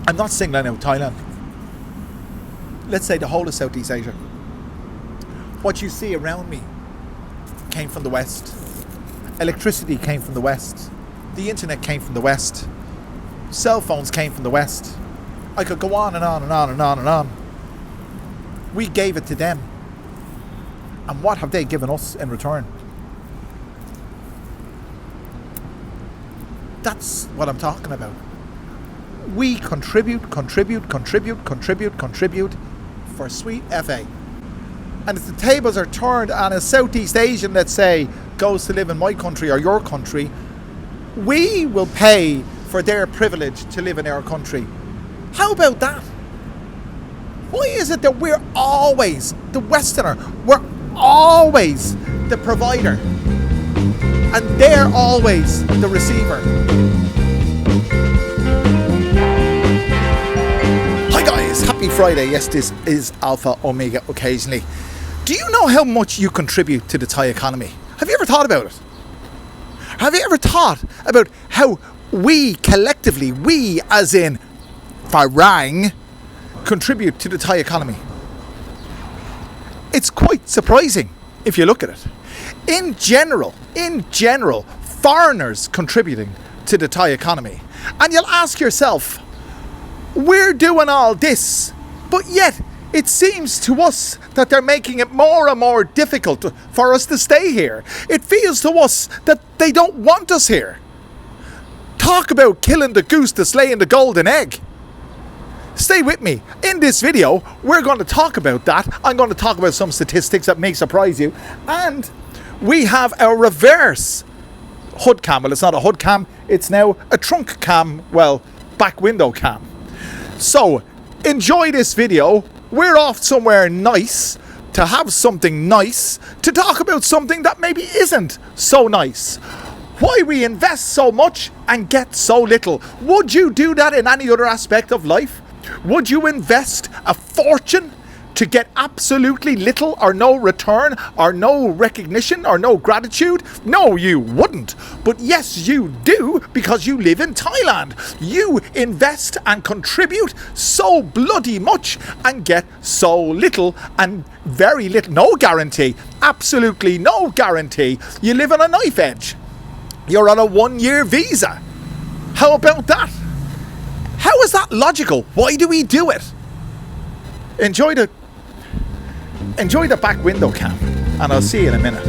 I'm not singling out Thailand. Let's say the whole of Southeast Asia. What you see around me came from the West. Electricity came from the West. The internet came from the West. Cell phones came from the West. I could go on and on and on and on and on. We gave it to them. And what have they given us in return? That's what I'm talking about. We contribute for sweet FA. And if the tables are turned and a Southeast Asian, let's say, goes to live in my country or your country, we will pay for their privilege to live in our country. How about that? Why is it that we're always the Westerner? We're always the provider. And they're always the receiver. Hi guys, happy Friday. Yes, this is Alpha Omega occasionally. Do you know how much you contribute to the Thai economy? Have you ever thought about it? Have you ever thought about how we collectively, we as in Farang, contribute to the Thai economy? It's quite surprising if you look at it. In general, foreigners contributing to the Thai economy. And you'll ask yourself, we're doing all this, but yet it seems to us that they're making it more and more difficult for us to stay here. It feels to us that they don't want us here. Talk about killing the goose that's laying the golden egg. Stay with me. In this video, we're going to talk about that. I'm going to talk about some statistics that may surprise you. And we have a reverse hood cam. Well, it's not a hood cam. It's now a trunk cam. Well, back window cam. So, enjoy this video. We're off somewhere nice to have something nice, to talk about something that maybe isn't so nice. Why we invest so much and get so little. Would you do that in any other aspect of life? Would you invest a fortune to get absolutely little or no return or no recognition or no gratitude? No, you wouldn't. But yes, you do, because you live in Thailand. You invest and contribute so bloody much and get so little and very little. No guarantee. Absolutely no guarantee. You live on a knife edge. You're on a 1-year visa. How about that? How is that logical? Why do we do it? Enjoy the back window cam, and I'll see you in a minute.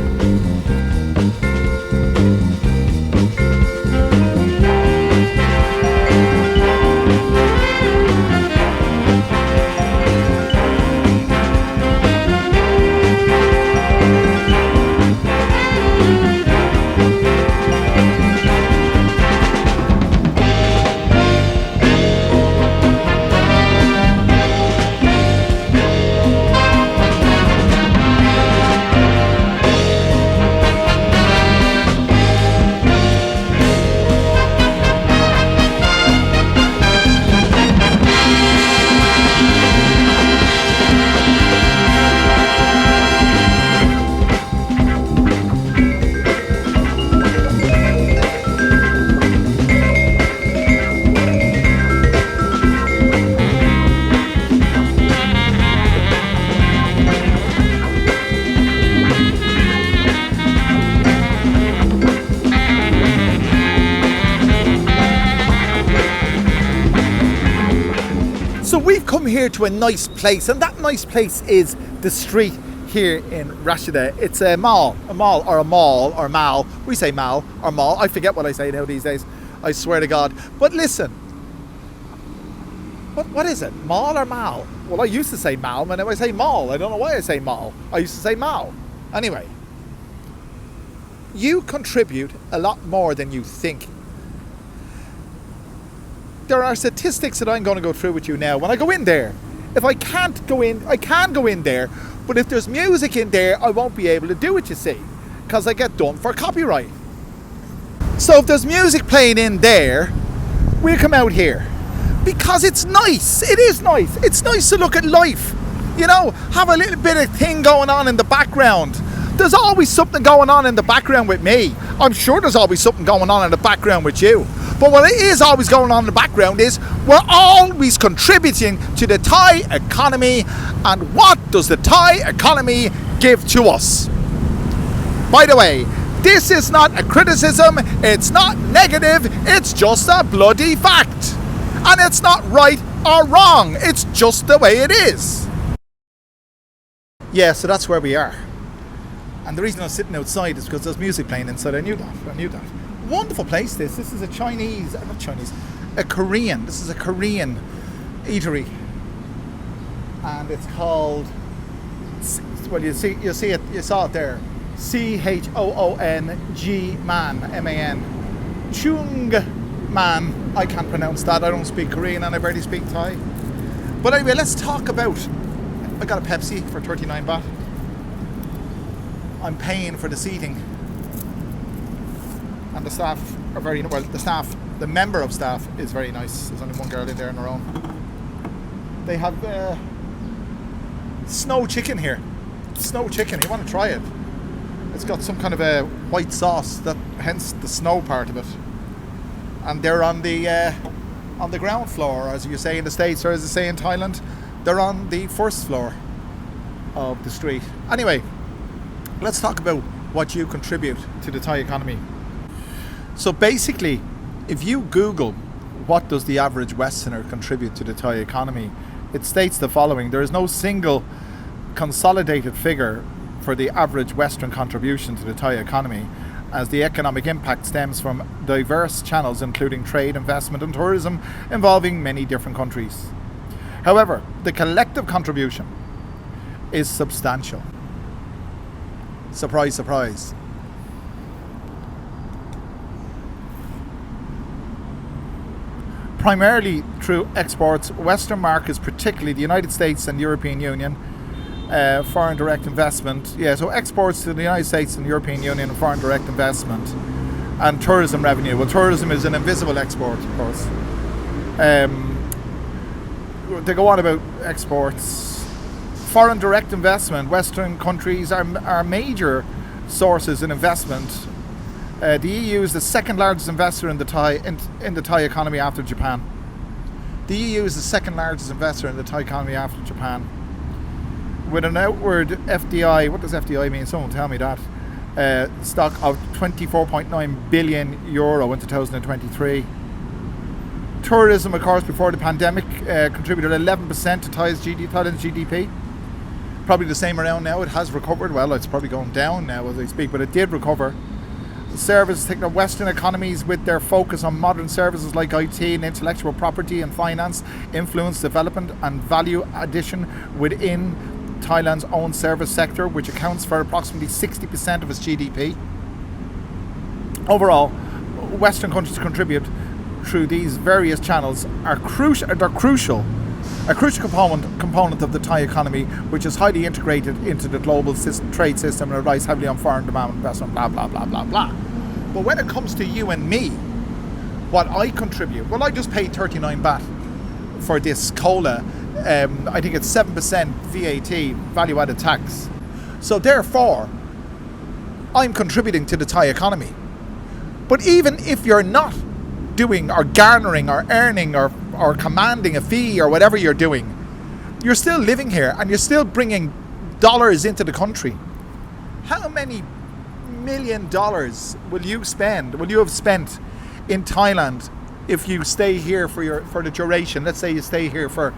So we've come here to a nice place, and that nice place is the street here in Rashida. It's a mall. We say mall or mall. I forget what I say now these days. I swear to God. But listen, what is it? Mall or mall? Well, I used to say mall, and now I say mall. I don't know why I say mall. I used to say mall. Anyway, you contribute a lot more than you think. There are statistics that I'm going to go through with you now. When I go in there, if I can't go in, I can go in there, but if there's music in there, I won't be able to do it, you see, because I get done for copyright. So if there's music playing in there, we'll come out here, because it's nice. It is nice. It's nice to look at life, you know, have a little bit of thing going on in the background. There's always something going on in the background with me. I'm sure there's always something going on in the background with you. But what is always going on in the background is we're always contributing to the Thai economy. And what does the Thai economy give to us? By the way, this is not a criticism, it's not negative, it's just a bloody fact. And it's not right or wrong, it's just the way it is. Yeah, so that's where we are. And the reason I'm sitting outside is because there's music playing inside. I knew that. Wonderful place this. This is a Korean. This is a Korean eatery. And it's called, well, you saw it there. CHOONG Man, MAN. Chung Man. I can't pronounce that. I don't speak Korean and I barely speak Thai. But anyway, let's talk about, I got a Pepsi for 39 baht. I'm paying for the seating. And the staff are very, well, the member of staff is very nice. There's only one girl in there on her own. They have snow chicken here. Snow chicken, you want to try it? It's got some kind of a white sauce, hence the snow part of it. And they're on the ground floor, as you say in the States, or as you say in Thailand, they're on the first floor of the street. Anyway, let's talk about what you contribute to the Thai economy. So basically, if you Google what does the average Westerner contribute to the Thai economy, it states the following: there is no single consolidated figure for the average Western contribution to the Thai economy, as the economic impact stems from diverse channels including trade, investment and tourism involving many different countries. However, the collective contribution is substantial. Surprise, surprise. Primarily through exports, Western markets, particularly the United States and European Union, foreign direct investment. Yeah, so exports to the United States and European Union and foreign direct investment, and tourism revenue. Well, tourism is an invisible export, of course. They go on about exports. Foreign direct investment. Western countries are major sources in investment. The EU is the second largest investor in the Thai economy after Japan. The EU is the second largest investor in the Thai economy after Japan. With an outward FDI, what does FDI mean? Someone tell me that. Stock of 24.9 billion euro in 2023. Tourism, of course, before the pandemic contributed 11% to Thailand's GDP. Probably the same around now. It has recovered. Well, it's probably going down now as I speak, but it did recover. Services, take the Western economies with their focus on modern services like IT and intellectual property and finance, influence development and value addition within Thailand's own service sector, which accounts for approximately 60% of its GDP. Overall, Western countries contribute through these various channels are crucial. A crucial component of the Thai economy, which is highly integrated into the global trade system and relies heavily on foreign demand investment, blah, blah, blah, blah, blah. But when it comes to you and me, what I contribute, well, I just paid 39 baht for this cola. I think it's 7% VAT, value added tax. So therefore, I'm contributing to the Thai economy. But even if you're not doing or garnering or earning or commanding a fee or whatever you're doing, you're still living here and you're still bringing dollars into the country. How many $1 million will you have spent in Thailand if you stay here for the duration? Let's say you stay here for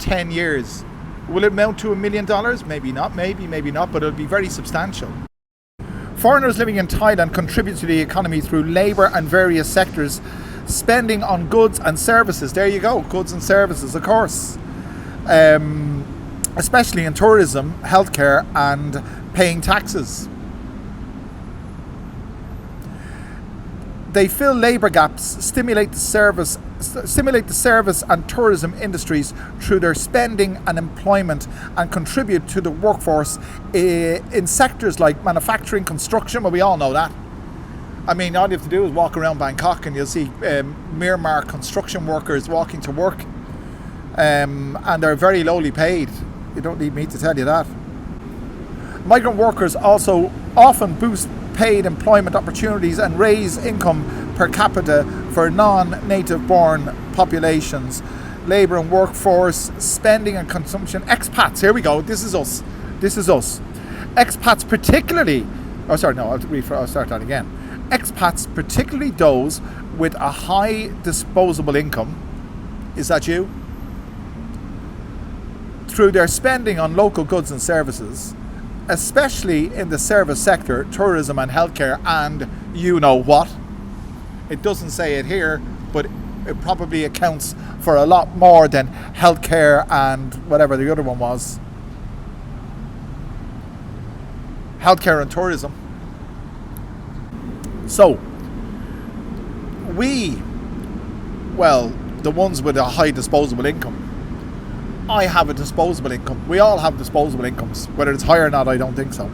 10 years. Will it amount to $1 million? Maybe not, maybe not, but it'll be very substantial. Foreigners living in Thailand contribute to the economy through labour and various sectors, spending on goods and services. There you go, goods and services, of course. Especially in tourism, healthcare and paying taxes. They fill labour gaps, stimulate the service and tourism industries through their spending and employment, and contribute to the workforce in sectors like manufacturing, construction. Well, we all know that. I mean, all you have to do is walk around Bangkok and you'll see Myanmar construction workers walking to work, and they're very lowly paid. You don't need me to tell you that. Migrant workers also often boost paid employment opportunities and raise income per capita for non-native born populations, labour and workforce, spending and consumption, expats. Here we go. This is us. Expats particularly, I'll start that again. Expats, particularly those with a high disposable income, is that you? Through their spending on local goods and services, especially in the service sector, tourism and healthcare, and you know what? It doesn't say it here, but it probably accounts for a lot more than healthcare and whatever the other one was. Healthcare and tourism. So, the ones with a high disposable income. I have a disposable income. We all have disposable incomes. Whether it's higher or not, I don't think so.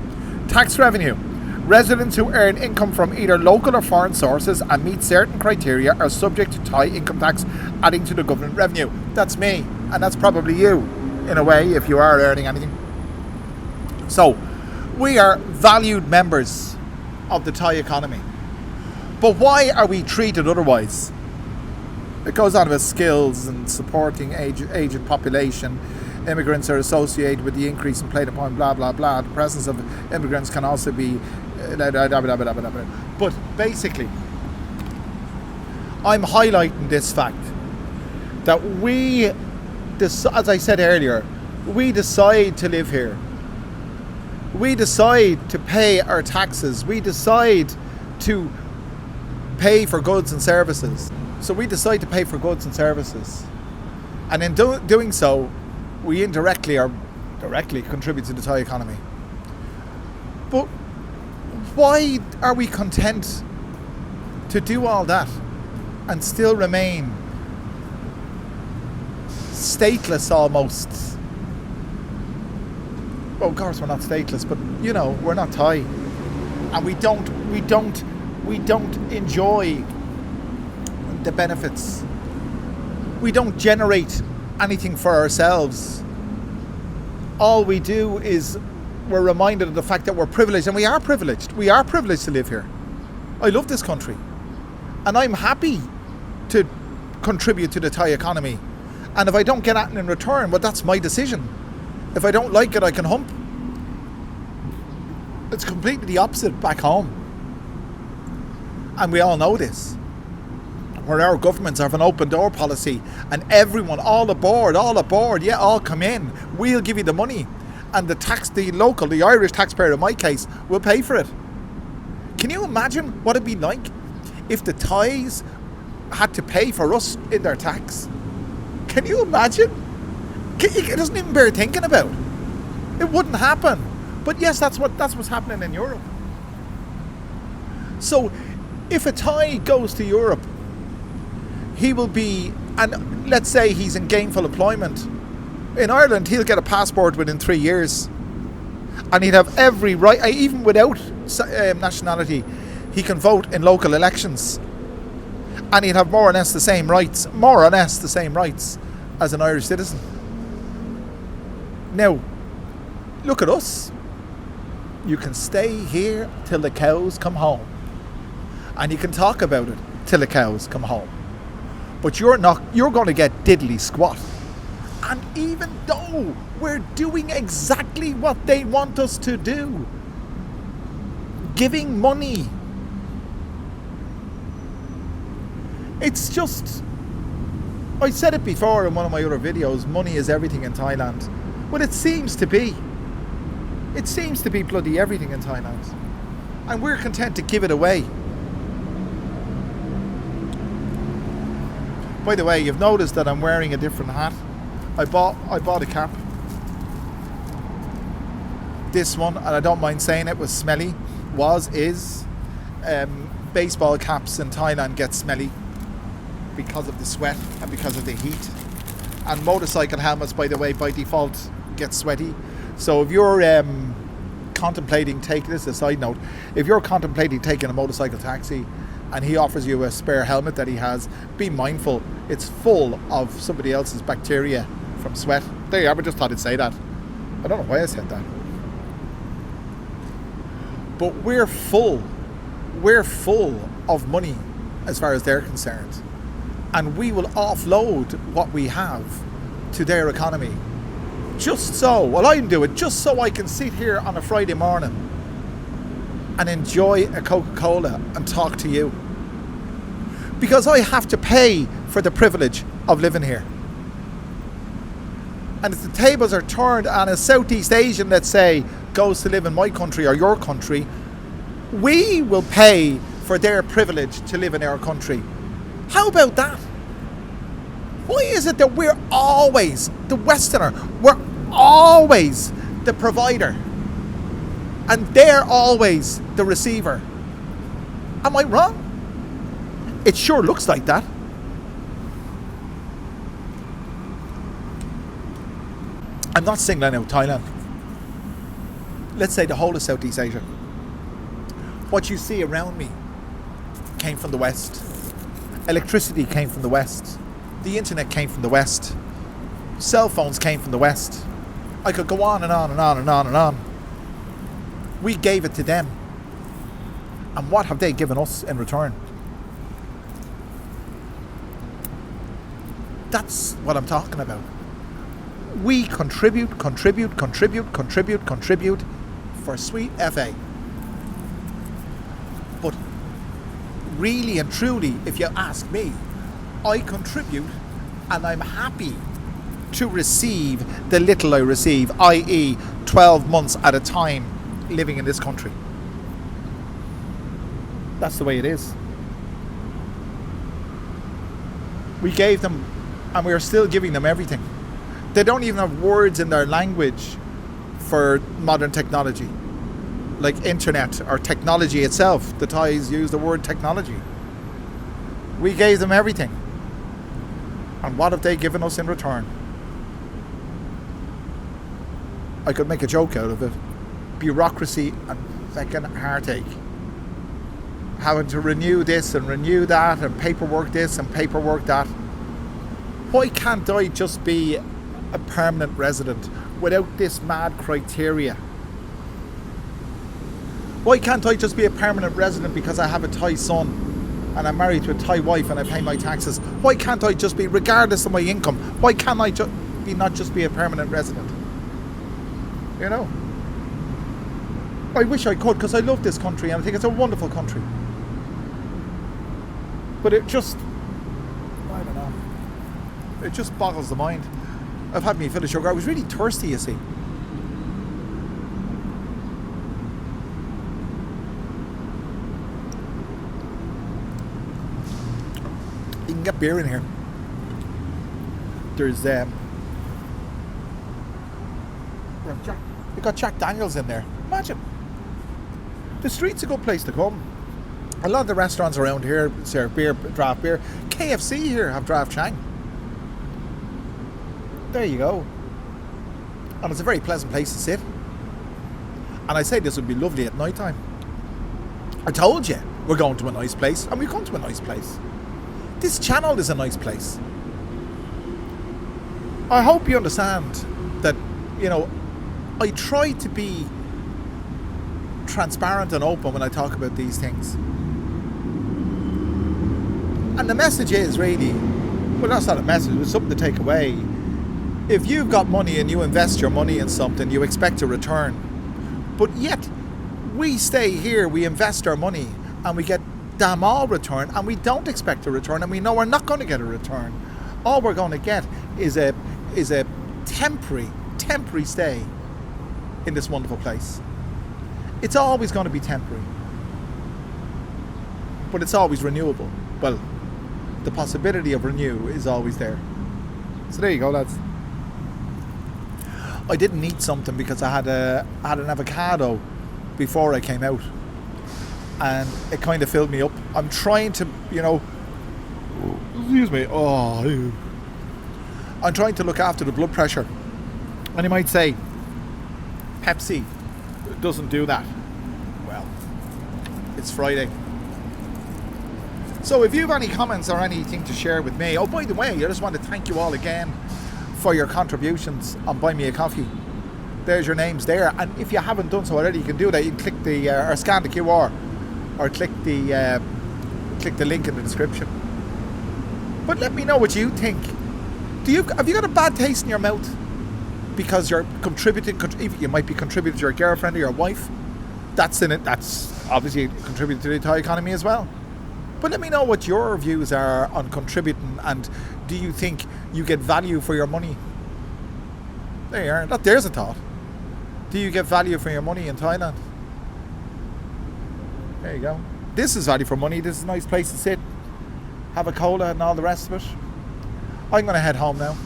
Tax revenue. Residents who earn income from either local or foreign sources and meet certain criteria are subject to Thai income tax, adding to the government revenue. That's me, and that's probably you, in a way, if you are earning anything. So, we are valued members of the Thai economy. But why are we treated otherwise? It goes on with skills and supporting aged population. Immigrants are associated with the increase in played upon blah blah blah. The presence of immigrants can also be but basically I'm highlighting this fact that we, as I said earlier, we decide to live here. We decide to pay our taxes. We decide to pay for goods and services. So we decide to pay for goods and services. And in doing so, we indirectly or directly contribute to the Thai economy. But why are we content to do all that and still remain stateless almost? Well, of course we're not stateless, but we're not Thai. And we don't enjoy the benefits. We don't generate anything for ourselves. All we do is we're reminded of the fact that we're privileged, and we are privileged. We are privileged to live here. I love this country, and I'm happy to contribute to the Thai economy. And if I don't get anything in return, well, that's my decision. If I don't like it, I can hump. It's completely the opposite back home. And we all know this. Where our governments have an open door policy and everyone, all aboard, yeah, all come in. We'll give you the money. And the Irish taxpayer in my case, will pay for it. Can you imagine what it'd be like if the Thais had to pay for us in their tax? Can you imagine? It doesn't even bear thinking about. It wouldn't happen. But yes, that's what's happening in Europe. So if a Thai goes to Europe, he will be, and let's say he's in gainful employment. In Ireland, he'll get a passport within 3 years. And he'd have every right, even without nationality, he can vote in local elections. And he'd have more or less the same rights as an Irish citizen. Now, look at us. You can stay here till the cows come home. And you can talk about it till the cows come home. But you're going to get diddly squat. And even though we're doing exactly what they want us to do, giving money, it's just, I said it before in one of my other videos, money is everything in Thailand. Well, it seems to be. It seems to be bloody everything in Thailand. And we're content to give it away. By the way, you've noticed that I'm wearing a different hat. I bought a cap. This one, and I don't mind saying it, was smelly. Is. Baseball caps in Thailand get smelly because of the sweat and because of the heat. And motorcycle helmets, by the way, by default get sweaty. So if you're contemplating taking, this is a side note, if you're contemplating taking a motorcycle taxi and he offers you a spare helmet that he has, be mindful. It's full of somebody else's bacteria from sweat. There you are, I just thought I'd say that. I don't know why I said that. But we're full of money as far as they're concerned. And we will offload what we have to their economy. Just so, well, I do it just so I can sit here on a Friday morning and enjoy a Coca-Cola and talk to you. Because I have to pay for the privilege of living here. And if the tables are turned and a Southeast Asian, let's say, goes to live in my country or your country, we will pay for their privilege to live in our country. How about that? Why is it that we're always the Westerner? We're always the provider. And they're always the receiver. Am I wrong? It sure looks like that. I'm not singling out Thailand. Let's say the whole of Southeast Asia. What you see around me came from the West. Electricity came from the West. The internet came from the West. Cell phones came from the West. I could go on and on and on and on and on. We gave it to them. And what have they given us in return? That's what I'm talking about. We contribute for sweet FA. But really and truly, if you ask me, I contribute and I'm happy to receive the little I receive, i.e. 12 months at a time living in this country. That's the way it is. We gave them, and we are still giving them everything. They don't even have words in their language for modern technology, like internet or technology itself. The Thais use the word technology. We gave them everything. And what have they given us in return? I could make a joke out of it. Bureaucracy and fucking heartache. Having to renew this and renew that and paperwork this and paperwork that. Why can't I just be a permanent resident without this mad criteria? Why can't I just be a permanent resident because I have a Thai son and I'm married to a Thai wife and I pay my taxes? Why can't I just be, regardless of my income, why can't I not just be a permanent resident? You know? I wish I could, because I love this country and I think it's a wonderful country. But it just, I don't know, it just boggles the mind. I've had me fill of sugar. I was really thirsty, you see. You can get beer in here. There's you got Jack Daniels in there. Imagine. The street's a good place to come. A lot of the restaurants around here serve beer, draft beer. KFC here have draft Chang. There you go. And it's a very pleasant place to sit. And I say this would be lovely at night time. I told you we're going to a nice place, and we've come to a nice place. This channel is a nice place. I hope you understand that, you know, I try to be transparent and open when I talk about these things. And the message is really, well, that's not a message, it's something to take away. If you've got money and you invest your money in something, you expect a return. But yet, we stay here, we invest our money, and we get damn all return, and we don't expect a return, and we know we're not going to get a return. All we're going to get is a temporary stay in this wonderful place. It's always going to be temporary, but it's always renewable. Well, the possibility of renew is always there. So there you go, lads. I didn't eat something because I had an avocado before I came out, and it kind of filled me up. I'm trying to, you know, excuse me, I'm trying to look after the blood pressure. And you might say, Pepsi doesn't do that. Well, it's Friday. So if you have any comments or anything to share with me, oh, by the way, I just want to thank you all again for your contributions on Buy Me a Coffee. There's your names there, and if you haven't done so already, you can do that. You can click the or scan the QR, or click click the link in the description. But let me know what you think. Have you got a bad taste in your mouth because you're contributing? You might be contributing to your girlfriend or your wife. That's obviously contributing to the Thai economy as well. But let me know what your views are on contributing, and do you think you get value for your money? There you are. There's a thought. Do you get value for your money in Thailand? There you go. This is value for money. This is a nice place to sit, have a cola and all the rest of it. I'm going to head home now.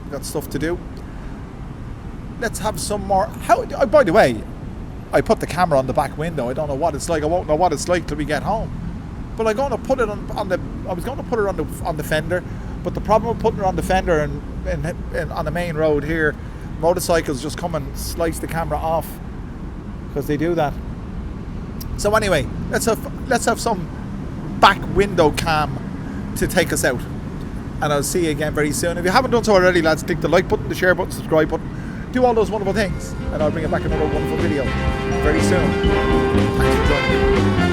Got stuff to do. Let's have some more. By the way, I put the camera on the back window. I don't know what it's like. I won't know what it's like till we get home. But I'm going to put it on the fender. But the problem with putting it on the fender and on the main road here, motorcycles just come and slice the camera off, because they do that. So anyway, let's have some back window cam to take us out. And I'll see you again very soon. If you haven't done so already, lads, click the like button, the share button, subscribe button. Do all those wonderful things. And I'll bring you back another wonderful video very soon. Thanks for joining me.